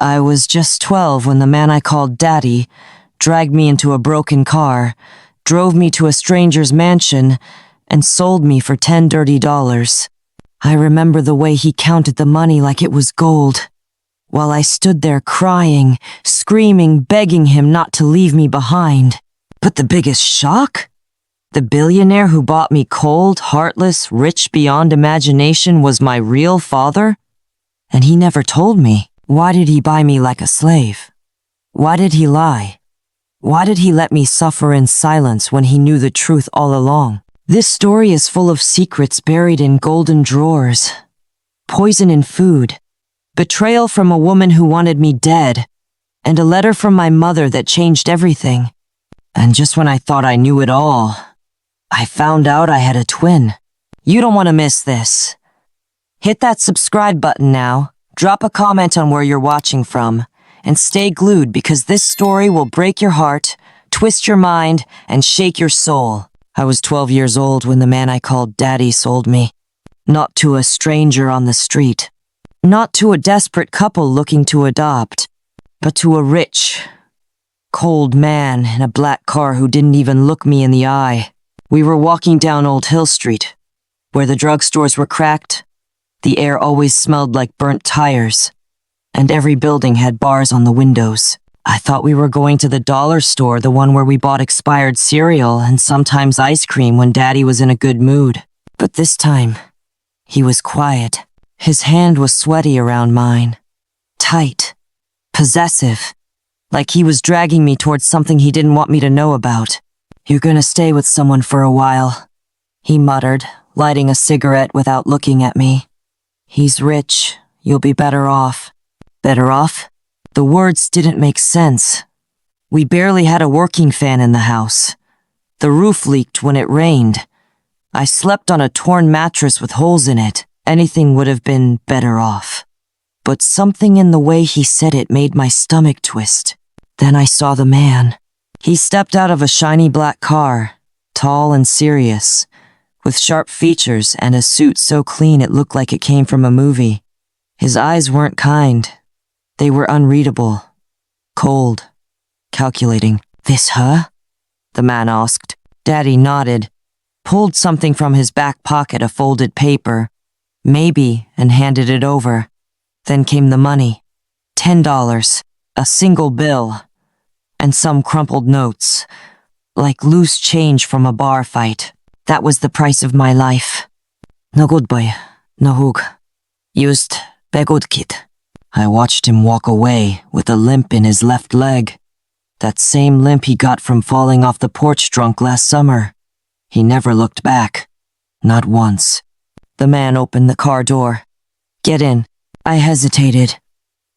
I was just 12 when the man I called Daddy dragged me into a broken car, drove me to a stranger's mansion, and sold me for $10 dirty. I remember the way he counted the money like it was gold, while I stood there crying, screaming, begging him not to leave me behind. But the biggest shock? The billionaire who bought me cold, heartless, rich beyond imagination was my real father? And he never told me. Why did he buy me like a slave? Why did he lie? Why did he let me suffer in silence when he knew the truth all along? This story is full of secrets buried in golden drawers, poison in food, betrayal from a woman who wanted me dead, and a letter from my mother that changed everything. And just when I thought I knew it all, I found out I had a twin. You don't want to miss this. Hit that subscribe button now, drop a comment on where you're watching from, and stay glued because this story will break your heart, twist your mind, and shake your soul. I was 12 years old when the man I called Daddy sold me. Not to a stranger on the street. Not to a desperate couple looking to adopt, but to a rich, cold man in a black car who didn't even look me in the eye. We were walking down Old Hill Street, where the drugstores were cracked, the air always smelled like burnt tires, and every building had bars on the windows. I thought we were going to the dollar store, the one where we bought expired cereal and sometimes ice cream when Daddy was in a good mood. But this time, he was quiet. His hand was sweaty around mine. Tight. Possessive. Like he was dragging me towards something he didn't want me to know about. "You're gonna stay with someone for a while," he muttered, lighting a cigarette without looking at me. "He's rich. You'll be better off." Better off? The words didn't make sense. We barely had a working fan in the house. The roof leaked when it rained. I slept on a torn mattress with holes in it. Anything would have been better off. But something in the way he said it made my stomach twist. Then I saw the man. He stepped out of a shiny black car, tall and serious, with sharp features and a suit so clean it looked like it came from a movie. His eyes weren't kind. They were unreadable, cold, calculating. "This her?" the man asked. Daddy nodded, pulled something from his back pocket, a folded paper, maybe, and handed it over. Then came the money. $10, a single bill, and some crumpled notes, like loose change from a bar fight. That was the price of my life. "No good boy, no hug. Used be good kid." I watched him walk away with a limp in his left leg. That same limp he got from falling off the porch drunk last summer. He never looked back. Not once. The man opened the car door. "Get in." I hesitated.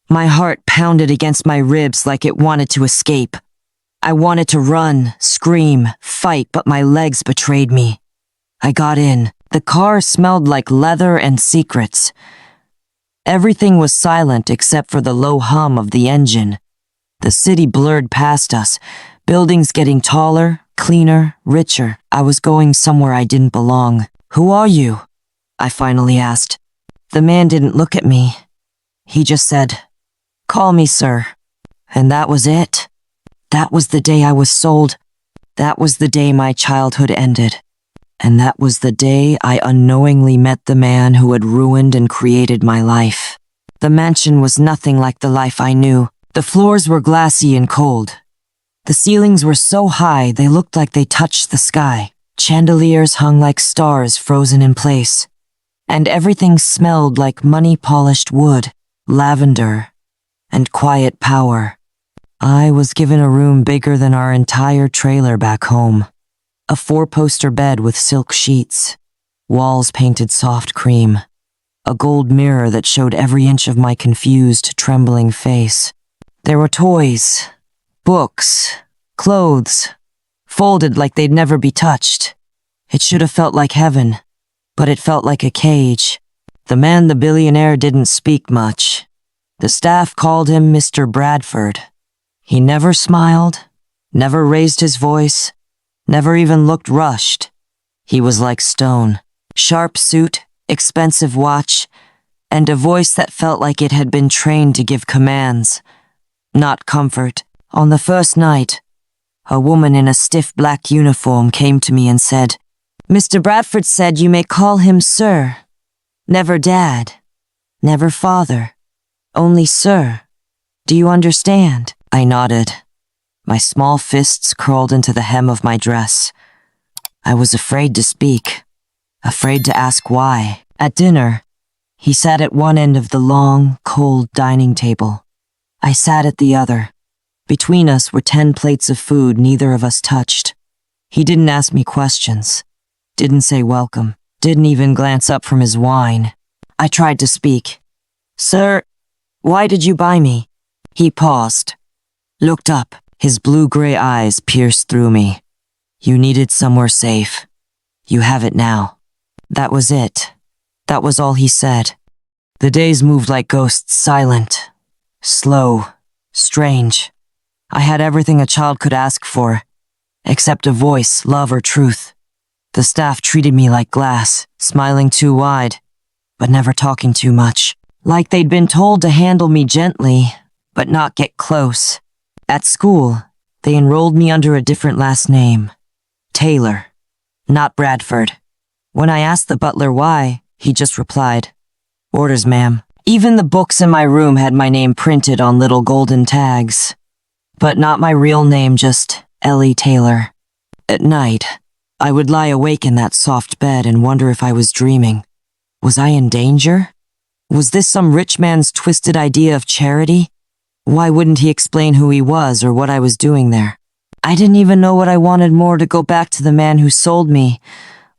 My heart pounded against my ribs like it wanted to escape. I wanted to run, scream, fight, but my legs betrayed me. I got in. The car smelled like leather and secrets. Everything was silent except for the low hum of the engine. The city blurred past us, buildings getting taller, cleaner, richer. I was going somewhere I didn't belong. "Who are you?" I finally asked. The man didn't look at me. He just said, "Call me sir." And that was it. That was the day I was sold. That was the day my childhood ended. And that was the day I unknowingly met the man who had ruined and created my life. The mansion was nothing like the life I knew. The floors were glassy and cold. The ceilings were so high they looked like they touched the sky. Chandeliers hung like stars frozen in place. And everything smelled like money-polished wood, lavender, and quiet power. I was given a room bigger than our entire trailer back home. A 4-poster bed with silk sheets, walls painted soft cream, a gold mirror that showed every inch of my confused, trembling face. There were toys, books, clothes, folded like they'd never be touched. It should have felt like heaven, but it felt like a cage. The man, the billionaire, didn't speak much. The staff called him Mr. Bradford. He never smiled, never raised his voice, never even looked rushed. He was like stone. Sharp suit, expensive watch, and a voice that felt like it had been trained to give commands, not comfort. On the first night, a woman in a stiff black uniform came to me and said, "Mr. Bradford said you may call him Sir. Never Dad, never Father, only Sir. Do you understand?" I nodded. My small fists curled into the hem of my dress. I was afraid to speak, afraid to ask why. At dinner, he sat at one end of the long, cold dining table. I sat at the other. Between us were 10 plates of food neither of us touched. He didn't ask me questions, didn't say welcome, didn't even glance up from his wine. I tried to speak. "Sir, why did you buy me?" He paused, looked up. His blue-gray eyes pierced through me. "You needed somewhere safe. You have it now." That was it. That was all he said. The days moved like ghosts, silent, slow, strange. I had everything a child could ask for, except a voice, love, or truth. The staff treated me like glass, smiling too wide, but never talking too much. Like they'd been told to handle me gently, but not get close. At school, they enrolled me under a different last name. Taylor, not Bradford. When I asked the butler why, he just replied, "Orders, ma'am." Even the books in my room had my name printed on little golden tags. But not my real name, just Ellie Taylor. At night, I would lie awake in that soft bed and wonder if I was dreaming. Was I in danger? Was this some rich man's twisted idea of charity? Why wouldn't he explain who he was or what I was doing there? I didn't even know what I wanted more, to go back to the man who sold me,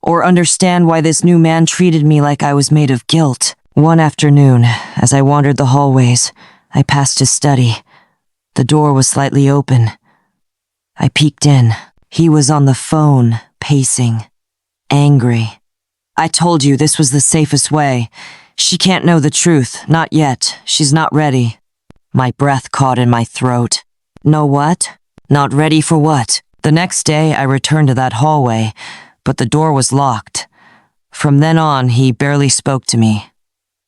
or understand why this new man treated me like I was made of guilt. One afternoon, as I wandered the hallways, I passed his study. The door was slightly open. I peeked in. He was on the phone, pacing, angry. "I told you this was the safest way. She can't know the truth, not yet. She's not ready." My breath caught in my throat. "No what? Not ready for what?" The next day, I returned to that hallway, but the door was locked. From then on, he barely spoke to me.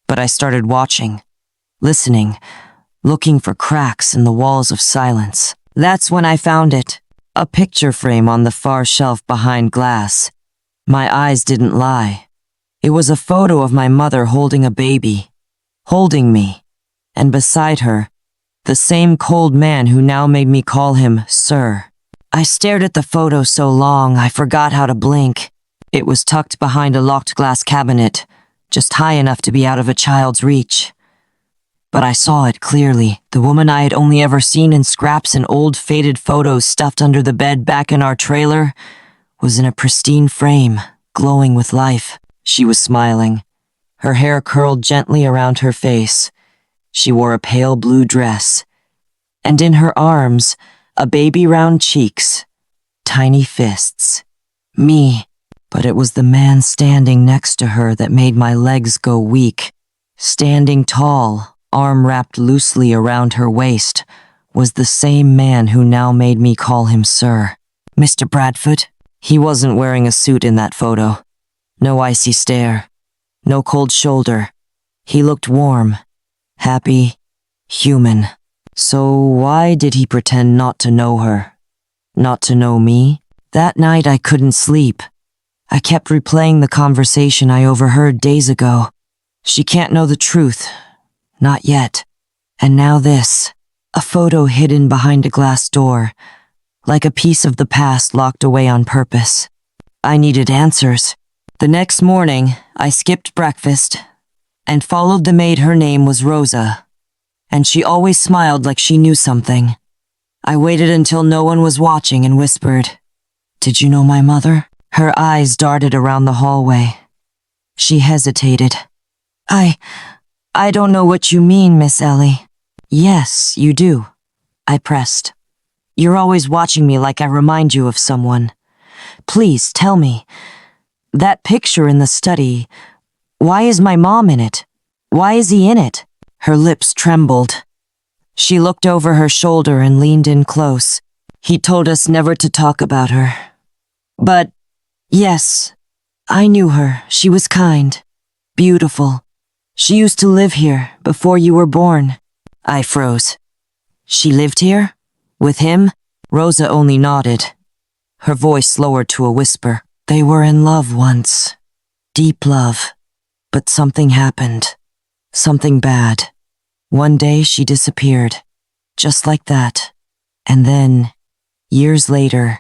But I started watching, listening, looking for cracks in the walls of silence. That's when I found it. A picture frame on the far shelf behind glass. My eyes didn't lie. It was a photo of my mother holding a baby, holding me, and beside her, the same cold man who now made me call him Sir. I stared at the photo so long I forgot how to blink. It was tucked behind a locked glass cabinet, just high enough to be out of a child's reach. But I saw it clearly. The woman I had only ever seen in scraps and old faded photos stuffed under the bed back in our trailer was in a pristine frame, glowing with life. She was smiling, her hair curled gently around her face. She wore a pale blue dress, and in her arms, a baby round cheeks, tiny fists. Me. But it was the man standing next to her that made my legs go weak. Standing tall, arm wrapped loosely around her waist, was the same man who now made me call him Sir. Mr. Bradford. He wasn't wearing a suit in that photo. No icy stare. No cold shoulder. He looked warm, happy, human. So why did he pretend not to know her? Not to know me? That night I couldn't sleep. I kept replaying the conversation I overheard days ago. She can't know the truth. Not yet. And now this. A photo hidden behind a glass door, like a piece of the past locked away on purpose. I needed answers. The next morning, I skipped breakfast and followed the maid. Her name was Rosa, and she always smiled like she knew something. I waited until no one was watching and whispered, "Did you know my mother?" Her eyes darted around the hallway. She hesitated. I don't know what you mean, Miss Ellie." "Yes, you do," I pressed. "You're always watching me like I remind you of someone. Please tell me, that picture in the study, why is my mom in it? Why is he in it?" Her lips trembled. She looked over her shoulder and leaned in close. "He told us never to talk about her. But, yes, I knew her. She was kind, beautiful. She used to live here before you were born. I froze. She lived here? With him? Rosa only nodded. Her voice lowered to a whisper. They were in love once. Deep love. But something happened. Something bad. One day she disappeared. Just like that. And then, years later,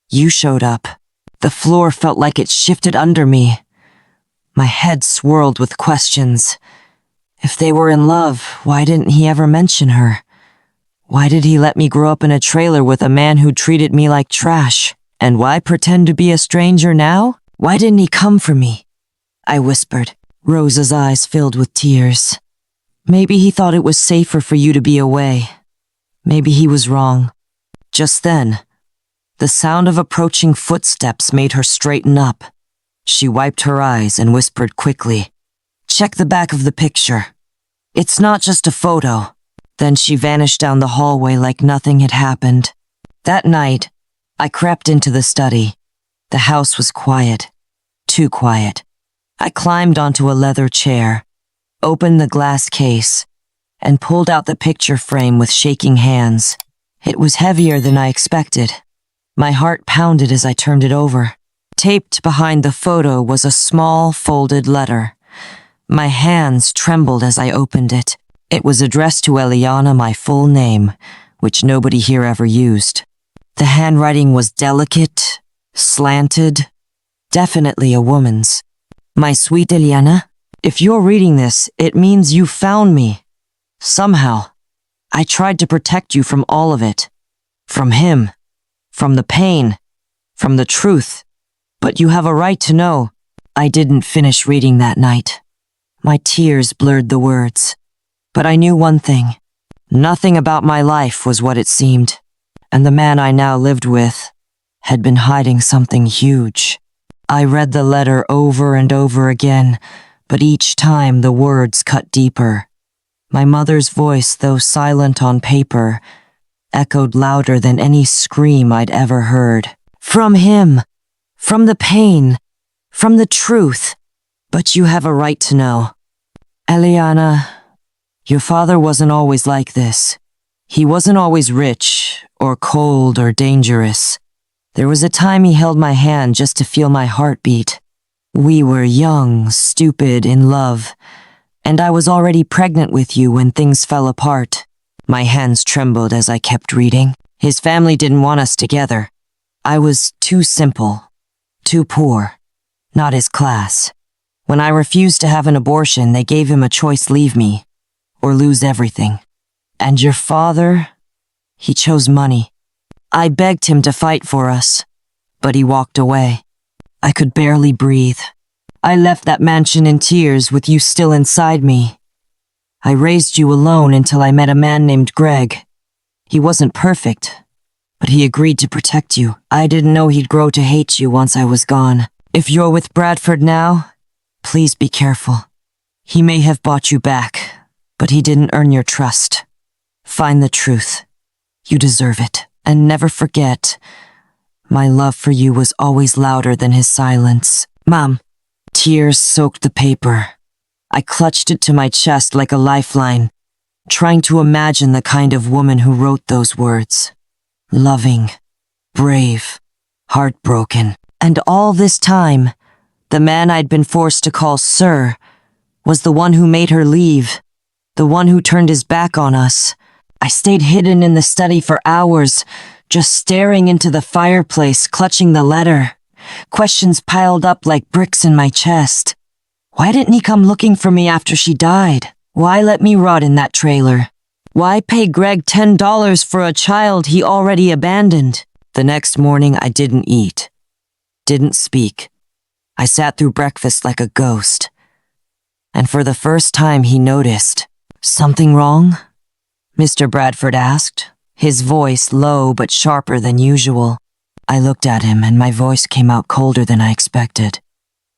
you showed up. The floor felt like it shifted under me. My head swirled with questions. If they were in love, why didn't he ever mention her? Why did he let me grow up in a trailer with a man who treated me like trash? And why pretend to be a stranger now? Why didn't he come for me? I whispered. Rosa's eyes filled with tears. Maybe he thought it was safer for you to be away. Maybe he was wrong. Just then, the sound of approaching footsteps made her straighten up. She wiped her eyes and whispered quickly, "Check the back of the picture. It's not just a photo." Then she vanished down the hallway like nothing had happened. That night, I crept into the study. The house was quiet. Too quiet. I climbed onto a leather chair, opened the glass case, and pulled out the picture frame with shaking hands. It was heavier than I expected. My heart pounded as I turned it over. Taped behind the photo was a small, folded letter. My hands trembled as I opened it. It was addressed to Eliana, my full name, which nobody here ever used. The handwriting was delicate, slanted, definitely a woman's. My sweet Eliana, if you're reading this, it means you found me. Somehow, I tried to protect you from all of it. From him, from the pain, from the truth. But you have a right to know. I didn't finish reading that night. My tears blurred the words. But I knew one thing. Nothing about my life was what it seemed. And the man I now lived with had been hiding something huge. I read the letter over and over again, but each time the words cut deeper. My mother's voice, though silent on paper, echoed louder than any scream I'd ever heard. From him, from the pain, from the truth. But you have a right to know. Eliana, your father wasn't always like this. He wasn't always rich, or cold, or dangerous. There was a time he held my hand just to feel my heartbeat. We were young, stupid, in love, and I was already pregnant with you when things fell apart. My hands trembled as I kept reading. His family didn't want us together. I was too simple, too poor, not his class. When I refused to have an abortion, they gave him a choice: leave me, or lose everything. And your father, he chose money. I begged him to fight for us, but he walked away. I could barely breathe. I left that mansion in tears with you still inside me. I raised you alone until I met a man named Greg. He wasn't perfect, but he agreed to protect you. I didn't know he'd grow to hate you once I was gone. If you're with Bradford now, please be careful. He may have bought you back, but he didn't earn your trust. Find the truth. You deserve it. And never forget, my love for you was always louder than his silence. Mom. Tears soaked the paper. I clutched it to my chest like a lifeline, trying to imagine the kind of woman who wrote those words. Loving, brave, heartbroken. And all this time, the man I'd been forced to call Sir was the one who made her leave, the one who turned his back on us. I stayed hidden in the study for hours, just staring into the fireplace, clutching the letter. Questions piled up like bricks in my chest. Why didn't he come looking for me after she died? Why let me rot in that trailer? Why pay Greg $10 for a child he already abandoned? The next morning I didn't eat, didn't speak. I sat through breakfast like a ghost. And for the first time he noticed. Something wrong? Mr. Bradford asked, his voice low but sharper than usual. I looked at him and my voice came out colder than I expected.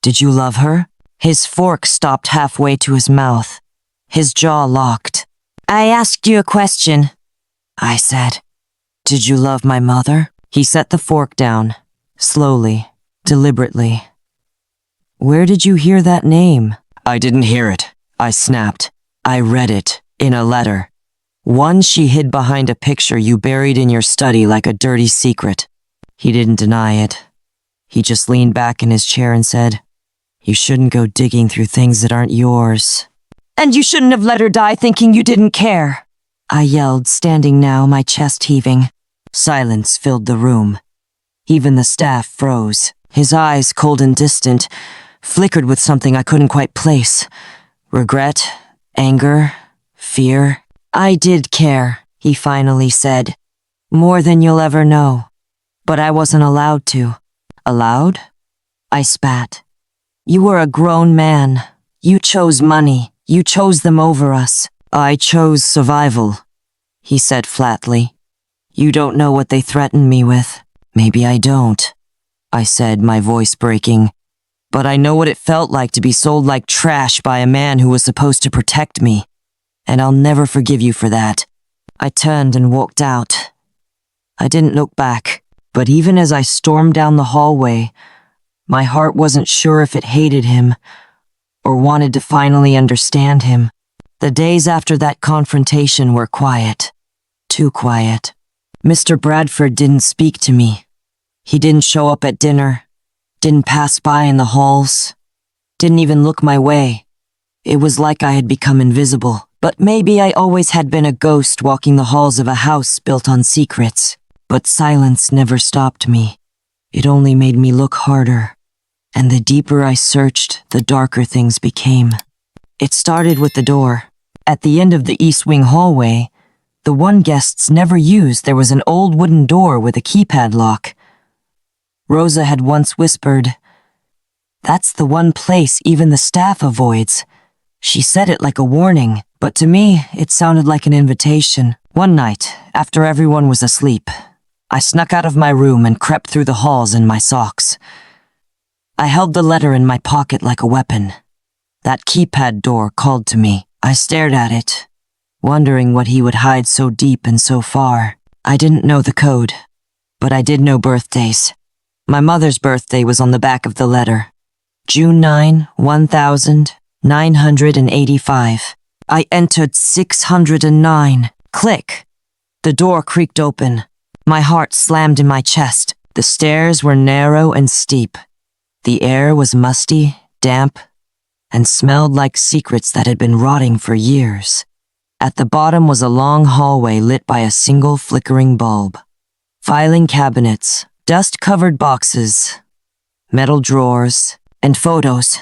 Did you love her? His fork stopped halfway to his mouth. His jaw locked. I asked you a question, I said. Did you love my mother? He set the fork down, slowly, deliberately. Where did you hear that name? I didn't hear it. I snapped. I read it, in a letter. One she hid behind a picture you buried in your study like a dirty secret. He didn't deny it. He just leaned back in his chair and said, "You shouldn't go digging through things that aren't yours." "And you shouldn't have let her die thinking you didn't care," I yelled, standing now, my chest heaving. Silence filled the room. Even the staff froze. His eyes, cold and distant, flickered with something I couldn't quite place. Regret, anger, fear. "I did care," he finally said. "More than you'll ever know. But I wasn't allowed to." "Allowed?" I spat. "You were a grown man. You chose money. You chose them over us." "I chose survival," he said flatly. "You don't know what they threatened me with." "Maybe I don't," I said, my voice breaking. "But I know what it felt like to be sold like trash by a man who was supposed to protect me. And I'll never forgive you for that." I turned and walked out. I didn't look back, but even as I stormed down the hallway, my heart wasn't sure if it hated him or wanted to finally understand him. The days after that confrontation were quiet. Too quiet. Mr. Bradford didn't speak to me. He didn't show up at dinner, didn't pass by in the halls, didn't even look my way. It was like I had become invisible. But maybe I always had been a ghost walking the halls of a house built on secrets. But silence never stopped me. It only made me look harder. And the deeper I searched, the darker things became. It started with the door. At the end of the East Wing hallway, the one guests never used, there was an old wooden door with a keypad lock. Rosa had once whispered, "That's the one place even the staff avoids." She said it like a warning, but to me, it sounded like an invitation. One night, after everyone was asleep, I snuck out of my room and crept through the halls in my socks. I held the letter in my pocket like a weapon. That keypad door called to me. I stared at it, wondering what he would hide so deep and so far. I didn't know the code, but I did know birthdays. My mother's birthday was on the back of the letter. June 9, 1985. I entered 609. Click. The door creaked open. My heart slammed in my chest. The stairs were narrow and steep. The air was musty, damp, and smelled like secrets that had been rotting for years. At the bottom was a long hallway lit by a single flickering bulb. Filing cabinets, dust-covered boxes, metal drawers, and photos.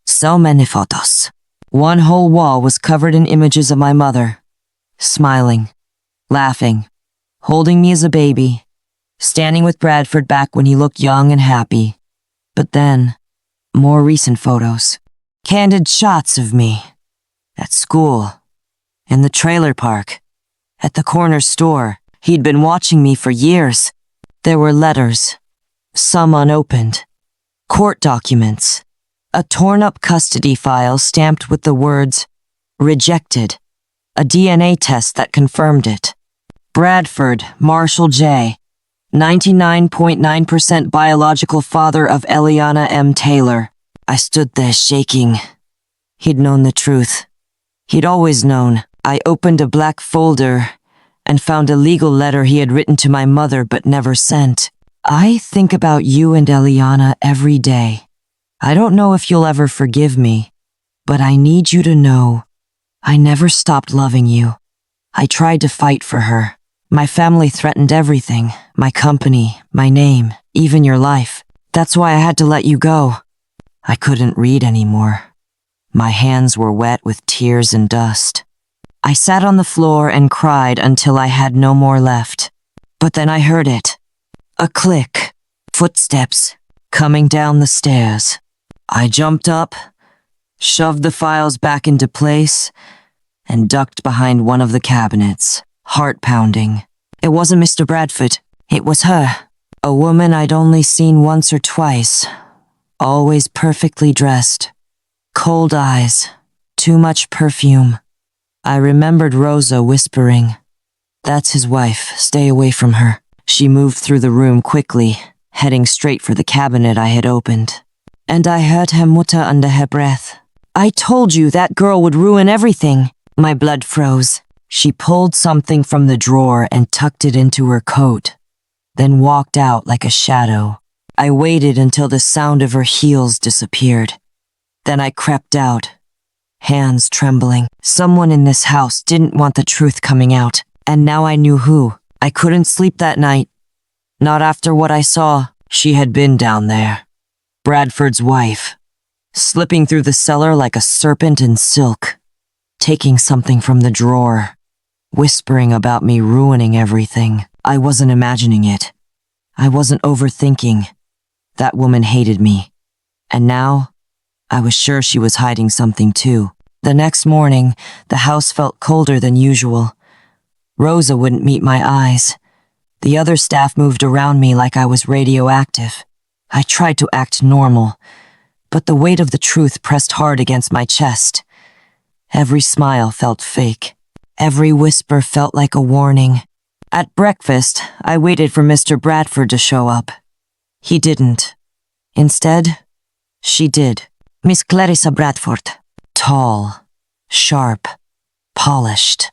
So many photos. One whole wall was covered in images of my mother, smiling, laughing, holding me as a baby, standing with Bradford back when he looked young and happy. But then, more recent photos. Candid shots of me. At school. In the trailer park. At the corner store. He'd been watching me for years. There were letters. Some unopened. Court documents. A torn-up custody file stamped with the words, "Rejected." A DNA test that confirmed it. Bradford, Marshall J. 99.9% biological father of Eliana M. Taylor. I stood there shaking. He'd known the truth. He'd always known. I opened a black folder and found a legal letter he had written to my mother but never sent. "I think about you and Eliana every day. I don't know if you'll ever forgive me, but I need you to know I never stopped loving you. I tried to fight for her. My family threatened everything, my company, my name, even your life. That's why I had to let you go." I couldn't read anymore. My hands were wet with tears and dust. I sat on the floor and cried until I had no more left. But then I heard it. A click. Footsteps. Coming down the stairs. I jumped up, shoved the files back into place, and ducked behind one of the cabinets, heart pounding. It wasn't Mr. Bradford. It was her. A woman I'd only seen once or twice. Always perfectly dressed. Cold eyes. Too much perfume. I remembered Rosa whispering, "That's his wife. Stay away from her." She moved through the room quickly, heading straight for the cabinet I had opened. And I heard her mutter under her breath, I told you that girl would ruin everything. My blood froze. She pulled something from the drawer and tucked it into her coat, then walked out like a shadow. I waited until the sound of her heels disappeared. Then I crept out, hands trembling. Someone in this house didn't want the truth coming out, and now I knew who. I couldn't sleep that night. Not after what I saw. She had been down there. Bradford's wife, slipping through the cellar like a serpent in silk, taking something from the drawer, whispering about me ruining everything. I wasn't imagining it. I wasn't overthinking. That woman hated me. And now, I was sure she was hiding something too. The next morning, the house felt colder than usual. Rosa wouldn't meet my eyes. The other staff moved around me like I was radioactive. I tried to act normal, but the weight of the truth pressed hard against my chest. Every smile felt fake. Every whisper felt like a warning. At breakfast, I waited for Mr. Bradford to show up. He didn't. Instead, she did. Miss Clarissa Bradford. Tall, sharp, polished.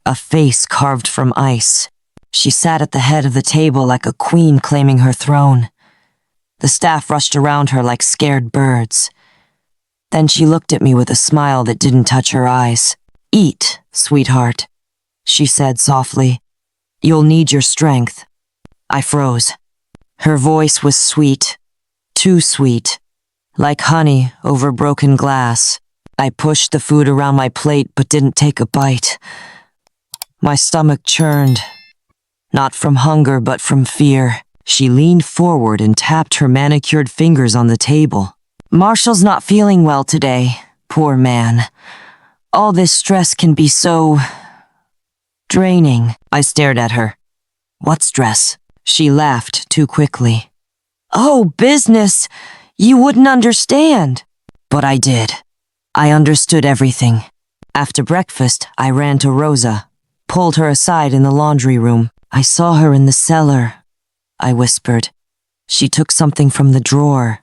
A face carved from ice. She sat at the head of the table like a queen claiming her throne. The staff rushed around her like scared birds. Then she looked at me with a smile that didn't touch her eyes. "Eat, sweetheart," she said softly. "You'll need your strength." I froze. Her voice was sweet, too sweet, like honey over broken glass. I pushed the food around my plate but didn't take a bite. My stomach churned. Not from hunger, but from fear. She leaned forward and tapped her manicured fingers on the table. "Marshall's not feeling well today. Poor man. All this stress can be so draining." I stared at her. "What stress?" She laughed too quickly. "Oh, business. You wouldn't understand." But I did. I understood everything. After breakfast, I ran to Rosa, pulled her aside in the laundry room. "I saw her in the cellar," I whispered. "She took something from the drawer."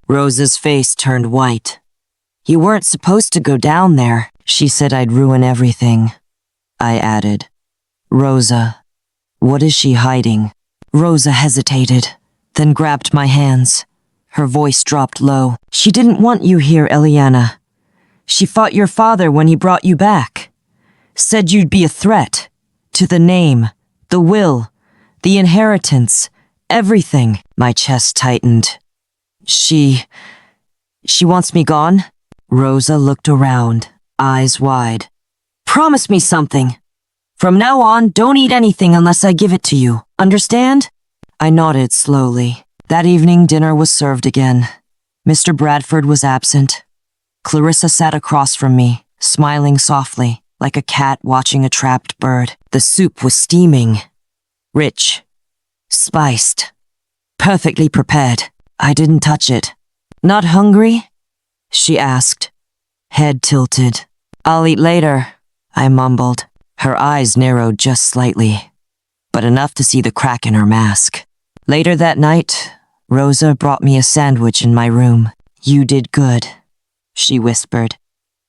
Rosa's face turned white. "You weren't supposed to go down there." "She said I'd ruin everything," I added. "Rosa, what is she hiding?" Rosa hesitated, then grabbed my hands. Her voice dropped low. "She didn't want you here, Eliana. She fought your father when he brought you back. Said you'd be a threat. To the name, the will, the inheritance, everything." My chest tightened. She wants me gone?" Rosa looked around, eyes wide. "Promise me something. From now on, don't eat anything unless I give it to you. Understand?" I nodded slowly. That evening, dinner was served again. Mr. Bradford was absent. Clarissa sat across from me, smiling softly, like a cat watching a trapped bird. The soup was steaming. Rich. Spiced. Perfectly prepared. I didn't touch it. "Not hungry?" she asked, head tilted. "I'll eat later," I mumbled. Her eyes narrowed just slightly, but enough to see the crack in her mask. Later that night, Rosa brought me a sandwich in my room. "You did good," she whispered.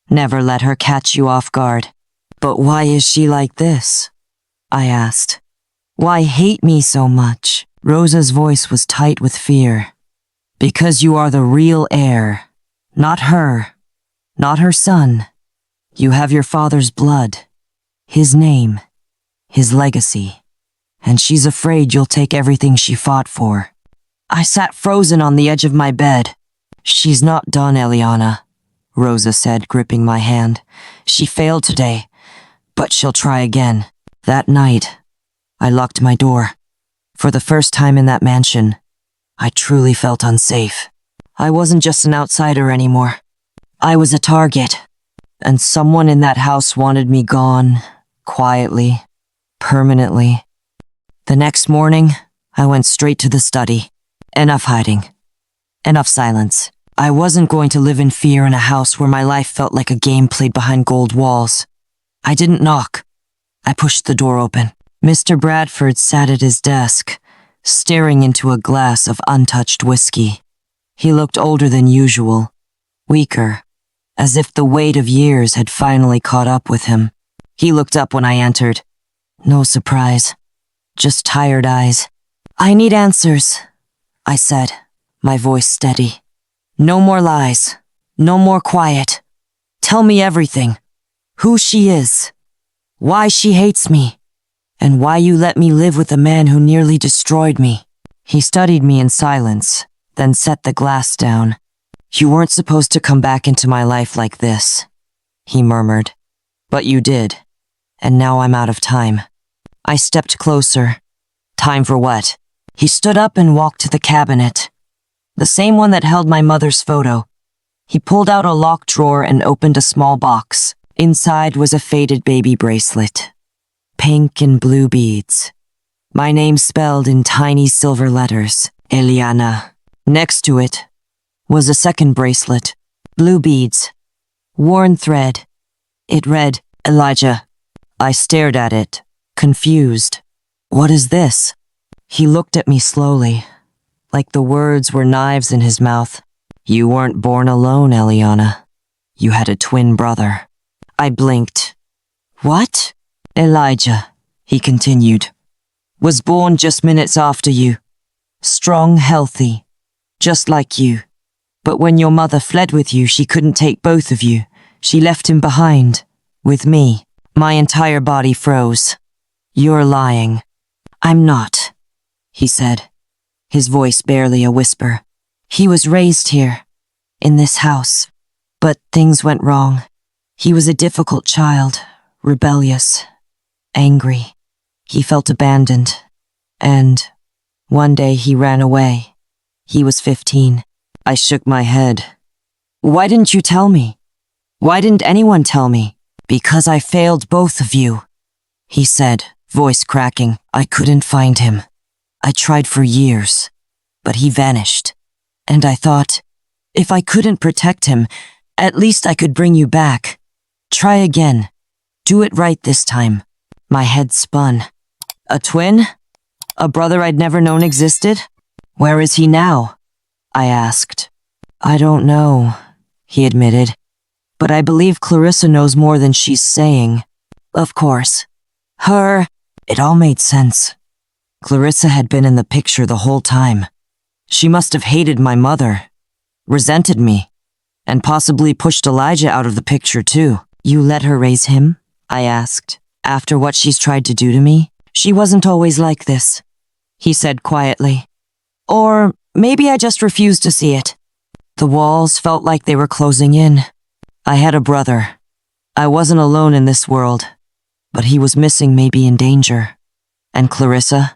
"Never let her catch you off guard." "But why is she like this?" I asked. "Why hate me so much?" Rosa's voice was tight with fear. "Because you are the real heir. Not her. Not her son. You have your father's blood. His name. His legacy. And she's afraid you'll take everything she fought for." I sat frozen on the edge of my bed. "She's not done, Eliana," Rosa said, gripping my hand. "She failed today, but she'll try again." That night, I locked my door. For the first time in that mansion, I truly felt unsafe. I wasn't just an outsider anymore. I was a target, and someone in that house wanted me gone, quietly, permanently. The next morning, I went straight to the study. Enough hiding. Enough silence. I wasn't going to live in fear in a house where my life felt like a game played behind gold walls. I didn't knock. I pushed the door open. Mr. Bradford sat at his desk, staring into a glass of untouched whiskey. He looked older than usual, weaker, as if the weight of years had finally caught up with him. He looked up when I entered. No surprise, just tired eyes. I need answers, I said, my voice steady. No more lies, no more quiet. Tell me everything. Who she is, why she hates me, and why you let me live with a man who nearly destroyed me. He studied me in silence, then set the glass down. You weren't supposed to come back into my life like this, he murmured. But you did, and now I'm out of time. I stepped closer. Time for what? He stood up and walked to the cabinet, the same one that held my mother's photo. He pulled out a locked drawer and opened a small box. Inside was a faded baby bracelet, pink and blue beads. My name spelled in tiny silver letters, Eliana. Next to it was a second bracelet, blue beads, worn thread. It read, Elijah. I stared at it, confused. What is this? He looked at me slowly, like the words were knives in his mouth. You weren't born alone, Eliana. You had a twin brother. I blinked. What? Elijah, he continued, was born just minutes after you. Strong, healthy, just like you. But when your mother fled with you, she couldn't take both of you. She left him behind, with me. My entire body froze. You're lying. I'm not, he said, his voice barely a whisper. He was raised here, in this house, but things went wrong. He was a difficult child, rebellious, angry. He felt abandoned, and one day he ran away. He was 15. I shook my head. Why didn't you tell me? Why didn't anyone tell me? Because I failed both of you, he said, voice cracking. I couldn't find him. I tried for years, but he vanished. And I thought, if I couldn't protect him, at least I could bring you back. Try again. Do it right this time. My head spun. A twin? A brother I'd never known existed? Where is he now? I asked. I don't know, he admitted. But I believe Clarissa knows more than she's saying. Of course. It all made sense. Clarissa had been in the picture the whole time. She must have hated my mother, resented me, and possibly pushed Elijah out of the picture too. You let her raise him? I asked. After what she's tried to do to me? She wasn't always like this, he said quietly. Or maybe I just refused to see it. The walls felt like they were closing in. I had a brother. I wasn't alone in this world, but he was missing, maybe in danger. And Clarissa?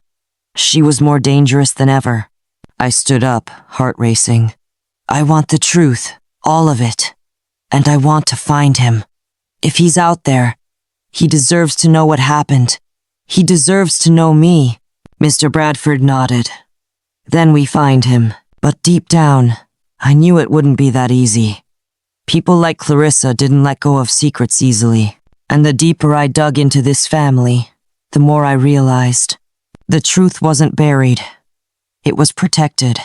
She was more dangerous than ever. I stood up, heart racing. I want the truth, all of it. And I want to find him. If he's out there, he deserves to know what happened. He deserves to know me. Mr. Bradford nodded. Then we find him. But deep down, I knew it wouldn't be that easy. People like Clarissa didn't let go of secrets easily. And the deeper I dug into this family, the more I realized. The truth wasn't buried. It was protected.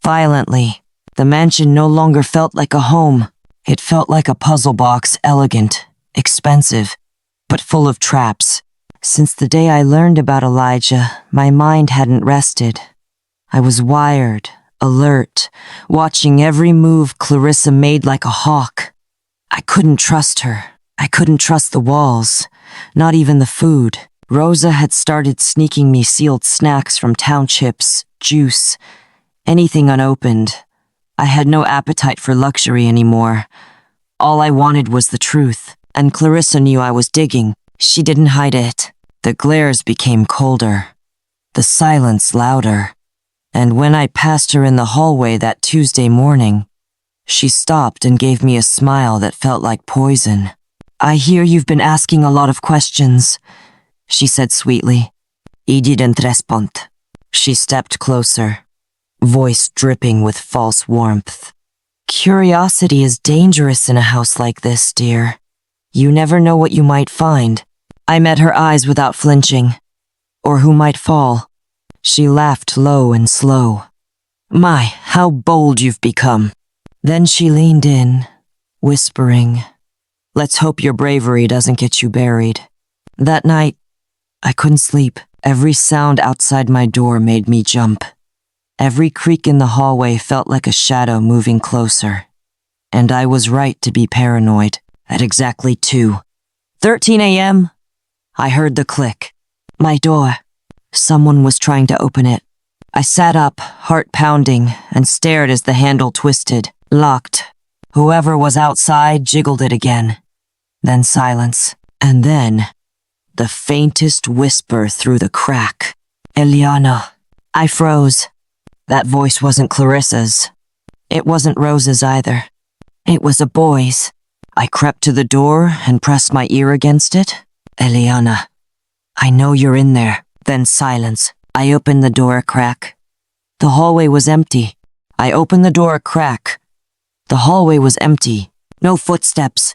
Violently. The mansion no longer felt like a home. It felt like a puzzle box, elegant, expensive, but full of traps. Since the day I learned about Elijah, my mind hadn't rested. I was wired, alert, watching every move Clarissa made like a hawk. I couldn't trust her. I couldn't trust the walls, not even the food. Rosa had started sneaking me sealed snacks from town chips, juice, anything unopened. I had no appetite for luxury anymore. All I wanted was the truth, and Clarissa knew I was digging. She didn't hide it. The glares became colder, the silence louder, and when I passed her in the hallway that Tuesday morning, she stopped and gave me a smile that felt like poison. I hear you've been asking a lot of questions, she said sweetly. I didn't respond. She stepped closer, voice dripping with false warmth. Curiosity is dangerous in a house like this, dear. You never know what you might find. I met her eyes without flinching. Or who might fall. She laughed low and slow. My, how bold you've become. Then she leaned in, whispering, "Let's hope your bravery doesn't get you buried." That night, I couldn't sleep. Every sound outside my door made me jump. Every creak in the hallway felt like a shadow moving closer. And I was right to be paranoid. At exactly 2:13 a.m., I heard the click. My door. Someone was trying to open it. I sat up, heart pounding, and stared as the handle twisted. Locked. Whoever was outside jiggled it again. Then silence. And then, the faintest whisper through the crack. "Eliana." I froze. That voice wasn't Clarissa's. It wasn't Rose's either. It was a boy's. I crept to the door and pressed my ear against it. "Eliana, I know you're in there." Then silence. I opened the door a crack. The hallway was empty. I opened the door a crack. The hallway was empty. No footsteps.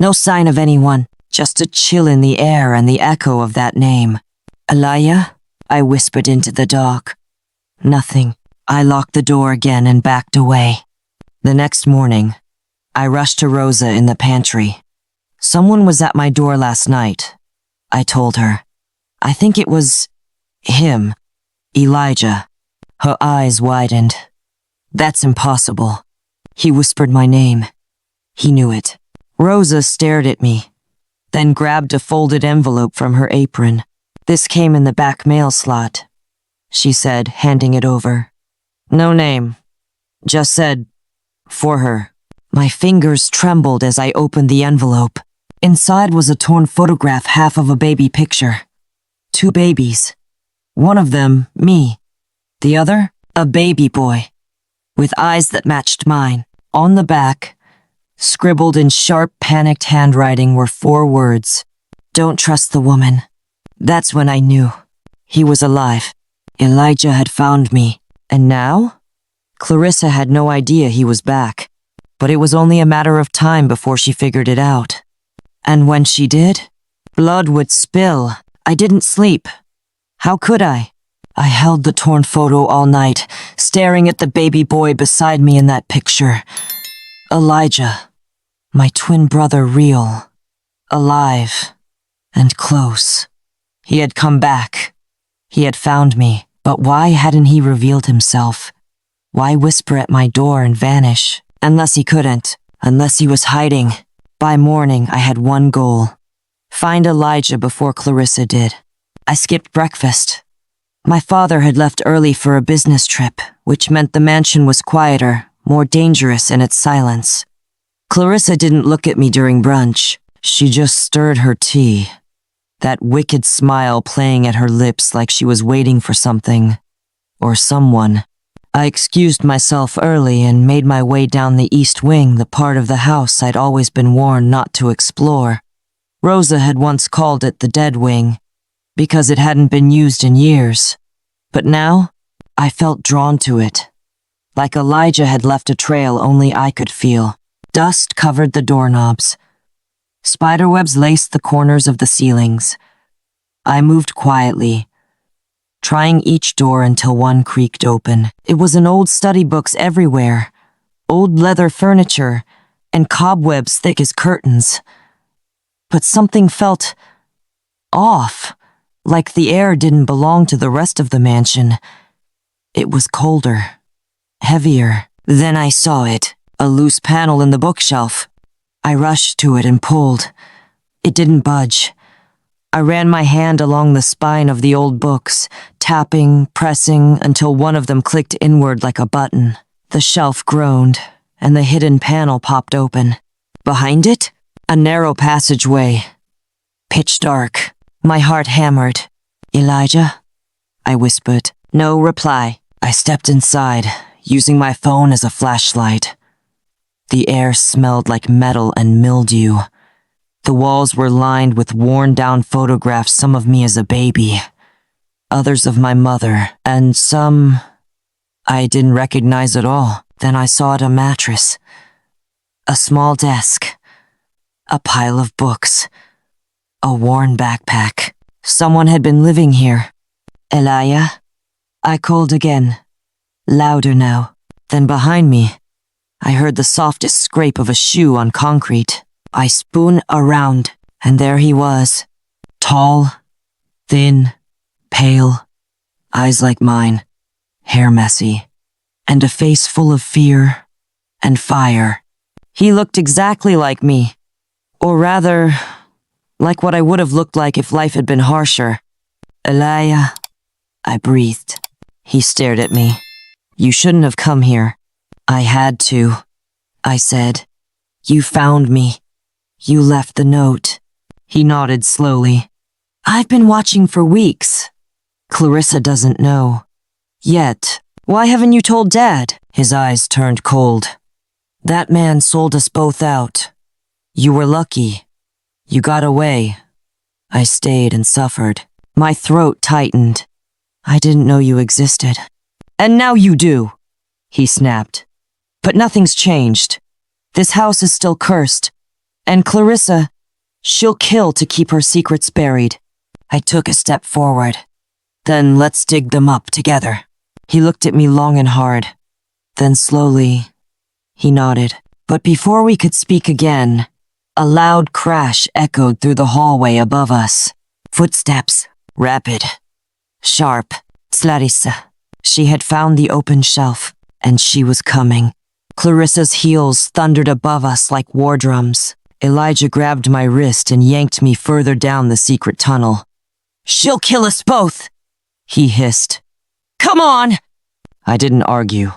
No sign of anyone. Just a chill in the air and the echo of that name. "Alaya?" I whispered into the dark. Nothing. I locked the door again and backed away. The next morning, I rushed to Rosa in the pantry. "Someone was at my door last night," I told her. "I think it was him, Elijah." Her eyes widened. "That's impossible." He whispered my name. He knew it. Rosa stared at me, then grabbed a folded envelope from her apron. "This came in the back mail slot," she said, handing it over. "No name. Just said, for her." My fingers trembled as I opened the envelope. Inside was a torn photograph, half of a baby picture. 2 babies. One of them, me. The other, a baby boy, with eyes that matched mine. On the back, scribbled in sharp, panicked handwriting, were 4 words. "Don't trust the woman." That's when I knew. He was alive. Elijah had found me. And now? Clarissa had no idea he was back. But it was only a matter of time before she figured it out. And when she did, blood would spill. I didn't sleep. How could I? I held the torn photo all night, staring at the baby boy beside me in that picture. Elijah, my twin brother, real, alive, and close. He had come back. He had found me. But why hadn't he revealed himself? Why whisper at my door and vanish? Unless he couldn't. Unless he was hiding. By morning, I had one goal. Find Elijah before Clarissa did. I skipped breakfast. My father had left early for a business trip, which meant the mansion was quieter, more dangerous in its silence. Clarissa didn't look at me during brunch. She just stirred her tea. That wicked smile playing at her lips like she was waiting for something. Or someone. I excused myself early and made my way down the east wing, the part of the house I'd always been warned not to explore. Rosa had once called it the dead wing, because it hadn't been used in years. But now, I felt drawn to it. Like Elijah had left a trail only I could feel. Dust covered the doorknobs. Spiderwebs laced the corners of the ceilings. I moved quietly, trying each door until one creaked open. It was an old study books everywhere, old leather furniture, and cobwebs thick as curtains. But something felt off, like the air didn't belong to the rest of the mansion. It was colder, heavier. Then I saw it, a loose panel in the bookshelf. I rushed to it and pulled. It didn't budge. I ran my hand along the spine of the old books, tapping, pressing, until one of them clicked inward like a button. The shelf groaned, and the hidden panel popped open. Behind it, a narrow passageway. Pitch dark. My heart hammered. "Elijah?" I whispered. No reply. I stepped inside, using my phone as a flashlight. The air smelled like metal and mildew. The walls were lined with worn-down photographs, some of me as a baby, others of my mother, and some I didn't recognize at all. Then I saw it, a mattress, a small desk, a pile of books, a worn backpack. Someone had been living here. "Elia?" I called again, louder now. Then behind me, I heard the softest scrape of a shoe on concrete. I spun around, and there he was. Tall, thin, pale, eyes like mine, hair messy, and a face full of fear and fire. He looked exactly like me, or rather, like what I would have looked like if life had been harsher. Elia, I breathed. He stared at me. You shouldn't have come here. I had to, I said. You found me. You left the note. He nodded slowly. I've been watching for weeks. Clarissa doesn't know. Yet. Why haven't you told Dad? His eyes turned cold. That man sold us both out. You were lucky. You got away. I stayed and suffered. My throat tightened. I didn't know you existed. And now you do, he snapped. But nothing's changed. This house is still cursed. And Clarissa, she'll kill to keep her secrets buried. I took a step forward. Then let's dig them up together. He looked at me long and hard. Then slowly, he nodded. But before we could speak again, a loud crash echoed through the hallway above us. Footsteps, rapid, sharp. Clarissa. She had found the open shelf, and she was coming. Clarissa's heels thundered above us like war drums. Elijah grabbed my wrist and yanked me further down the secret tunnel. She'll kill us both, he hissed. Come on! I didn't argue.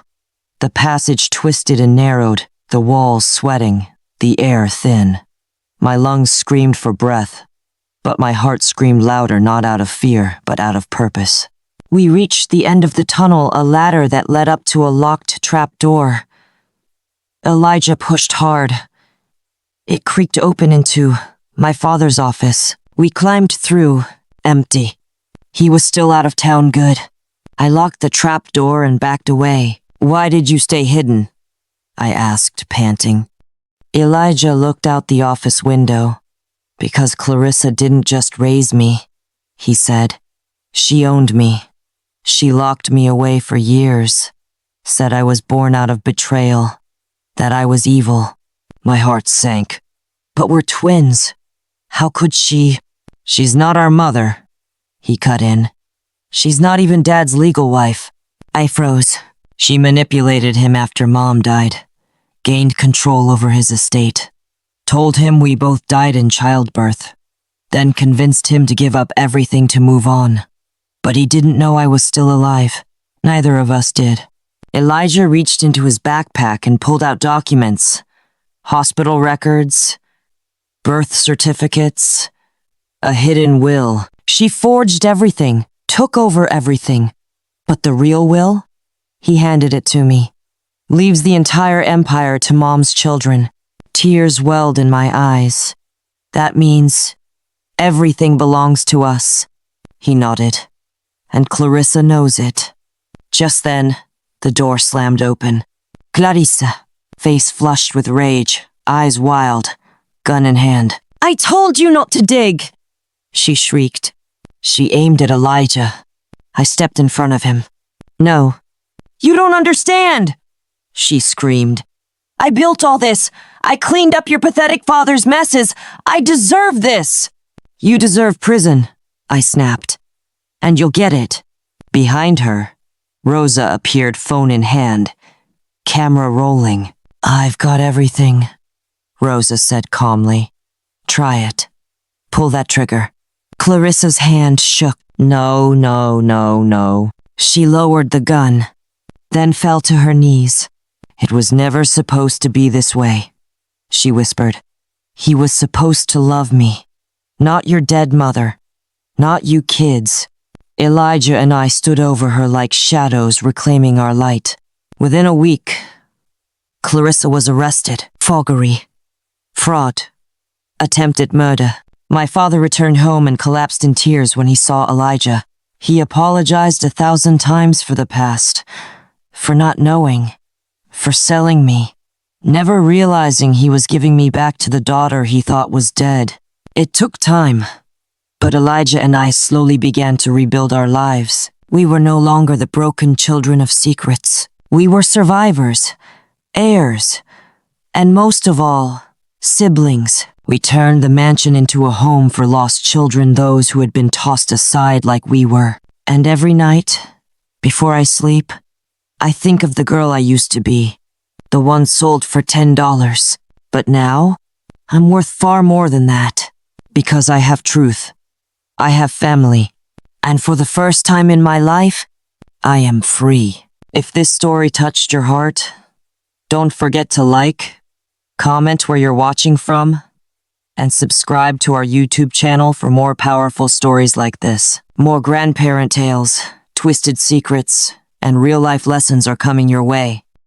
The passage twisted and narrowed, the walls sweating, the air thin. My lungs screamed for breath, but my heart screamed louder not out of fear, but out of purpose. We reached the end of the tunnel, a ladder that led up to a locked trap door. Elijah pushed hard. It creaked open into my father's office. We climbed through, empty. He was still out of town good. I locked the trap door and backed away. Why did you stay hidden? I asked, panting. Elijah looked out the office window. Because Clarissa didn't just raise me, he said. She owned me. She locked me away for years. Said I was born out of betrayal. That I was evil. My heart sank. But we're twins. How could she? She's not our mother, he cut in. She's not even Dad's legal wife. I froze. She manipulated him after Mom died. Gained control over his estate. Told him we both died in childbirth. Then convinced him to give up everything to move on. But he didn't know I was still alive. Neither of us did. Elijah reached into his backpack and pulled out documents. Hospital records, birth certificates, a hidden will. She forged everything, took over everything. But the real will? He handed it to me. Leaves the entire empire to Mom's children. Tears welled in my eyes. That means everything belongs to us. He nodded. And Clarissa knows it. Just then, the door slammed open. Clarissa, face flushed with rage, eyes wild, gun in hand. I told you not to dig! She shrieked. She aimed at Elijah. I stepped in front of him. No. You don't understand! She screamed. I built all this. I cleaned up your pathetic father's messes. I deserve this! You deserve prison, I snapped. And you'll get it. Behind her, Rosa appeared, phone in hand, camera rolling. I've got everything, Rosa said calmly. Try it. Pull that trigger. Clarissa's hand shook. No, no, no, no. She lowered the gun, then fell to her knees. It was never supposed to be this way, she whispered. He was supposed to love me. Not your dead mother. Not you kids. Elijah and I stood over her like shadows reclaiming our light. Within a week, Clarissa was arrested. Forgery. Fraud. Attempted murder. My father returned home and collapsed in tears when he saw Elijah. He apologized 1,000 times for the past. For not knowing. For selling me. Never realizing he was giving me back to the daughter he thought was dead. It took time. But Elijah and I slowly began to rebuild our lives. We were no longer the broken children of secrets. We were survivors. heirs, and most of all, siblings. We turned the mansion into a home for lost children, those who had been tossed aside like we were. And every night, before I sleep, I think of the girl I used to be, the one sold for $10. But now, I'm worth far more than that, because I have truth. I have family, and for the first time in my life, I am free. If this story touched your heart, don't forget to like, comment where you're watching from, and subscribe to our YouTube channel for more powerful stories like this. More grandparent tales, twisted secrets, and real-life lessons are coming your way.